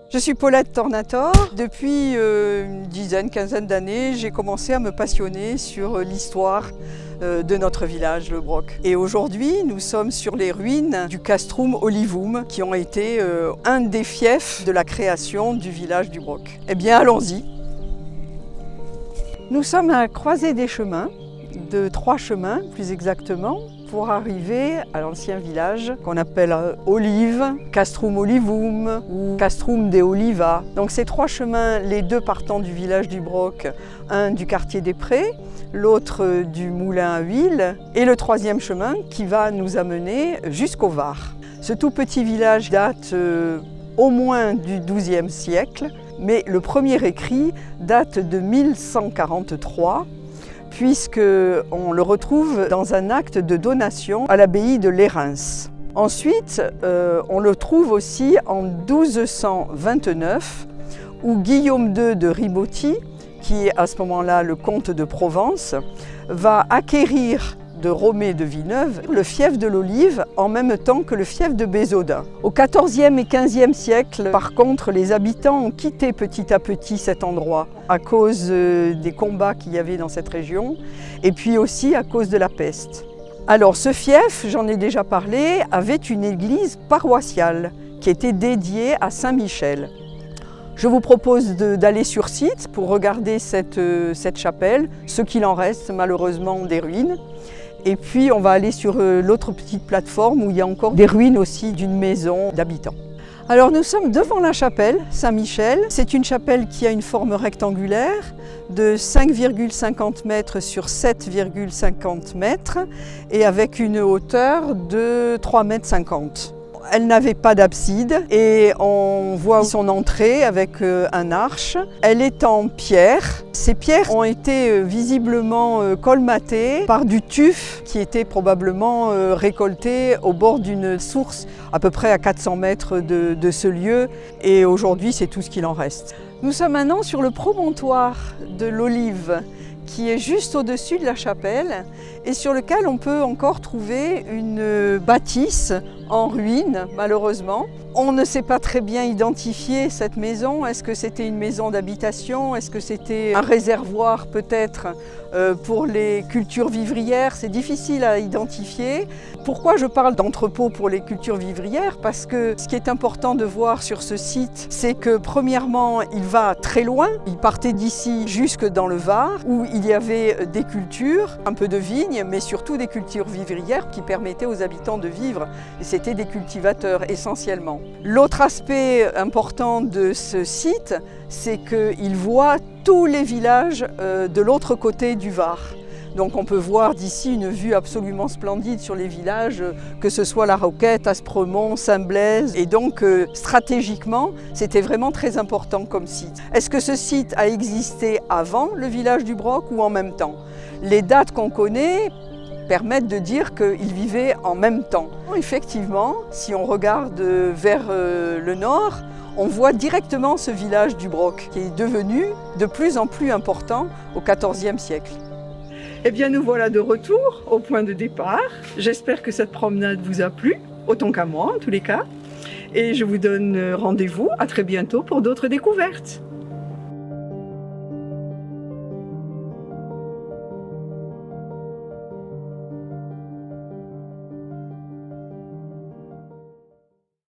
Je suis Paulette Tornator. Depuis une dizaine, quinzaine d'années, j'ai commencé à me passionner sur l'histoire de notre village, le Broc. Et aujourd'hui, nous sommes sur les ruines du Castrum Olivum, qui ont été un des fiefs de la création du village du Broc. Eh bien, allons-y. Nous sommes à la croisée des chemins, de 3 chemins plus exactement, pour arriver à l'ancien village qu'on appelle Olive, Castrum Olivum ou Castrum de Oliva. Donc ces 3 chemins, les 2 partant du village du Broc, un du quartier des Prés, l'autre du moulin à huile et le 3e chemin qui va nous amener jusqu'au Var. Ce tout petit village date au moins du XIIe siècle, mais le premier écrit date de 1143, puisqu'on le retrouve dans un acte de donation à l'abbaye de Lérins. Ensuite, on le trouve aussi en 1229, où Guillaume II de Ribotti, qui est à ce moment-là le comte de Provence, va acquérir de Romée de Villeneuve le fief de l'Olive en même temps que le fief de Bézaudun. Au XIVe et XVe siècle, par contre, les habitants ont quitté petit à petit cet endroit à cause des combats qu'il y avait dans cette région et puis aussi à cause de la peste. Alors ce fief, j'en ai déjà parlé, avait une église paroissiale qui était dédiée à Saint-Michel. Je vous propose d'aller sur site pour regarder cette chapelle, ce qu'il en reste malheureusement des ruines. Et puis on va aller sur l'autre petite plateforme où il y a encore des ruines aussi d'une maison d'habitants. Alors nous sommes devant la chapelle Saint-Michel. C'est une chapelle qui a une forme rectangulaire de 5,50 mètres sur 7,50 mètres et avec une hauteur de 3,50 mètres. Elle n'avait pas d'abside et on voit son entrée avec un arche. Elle est en pierre. Ces pierres ont été visiblement colmatées par du tuf qui était probablement récolté au bord d'une source à peu près à 400 mètres de ce lieu. Et aujourd'hui, c'est tout ce qu'il en reste. Nous sommes maintenant sur le promontoire de l'Olive, qui est juste au-dessus de la chapelle et sur lequel on peut encore trouver une bâtisse en ruine, malheureusement. On ne sait pas très bien identifier cette maison. Est-ce que c'était une maison d'habitation? Est-ce que c'était un réservoir peut-être pour les cultures vivrières? C'est difficile à identifier. Pourquoi je parle d'entrepôt pour les cultures vivrières? Parce que ce qui est important de voir sur ce site, c'est que premièrement, il va très loin. Il partait d'ici jusque dans le Var, où il y avait des cultures, un peu de vignes, mais surtout des cultures vivrières qui permettaient aux habitants de vivre. Et c'était des cultivateurs essentiellement. L'autre aspect important de ce site, c'est qu'il voit tous les villages de l'autre côté du Var. Donc on peut voir d'ici une vue absolument splendide sur les villages, que ce soit La Roquette, Aspremont, Saint-Blaise. Et donc stratégiquement, c'était vraiment très important comme site. Est-ce que ce site a existé avant le village du Broc ou en même temps? Les dates qu'on connaît permettent de dire qu'ils vivaient en même temps. Effectivement, si on regarde vers le nord, on voit directement ce village du Broc qui est devenu de plus en plus important au XIVe siècle. Eh bien, nous voilà de retour au point de départ. J'espère que cette promenade vous a plu, autant qu'à moi en tous les cas. Et je vous donne rendez-vous à très bientôt pour d'autres découvertes.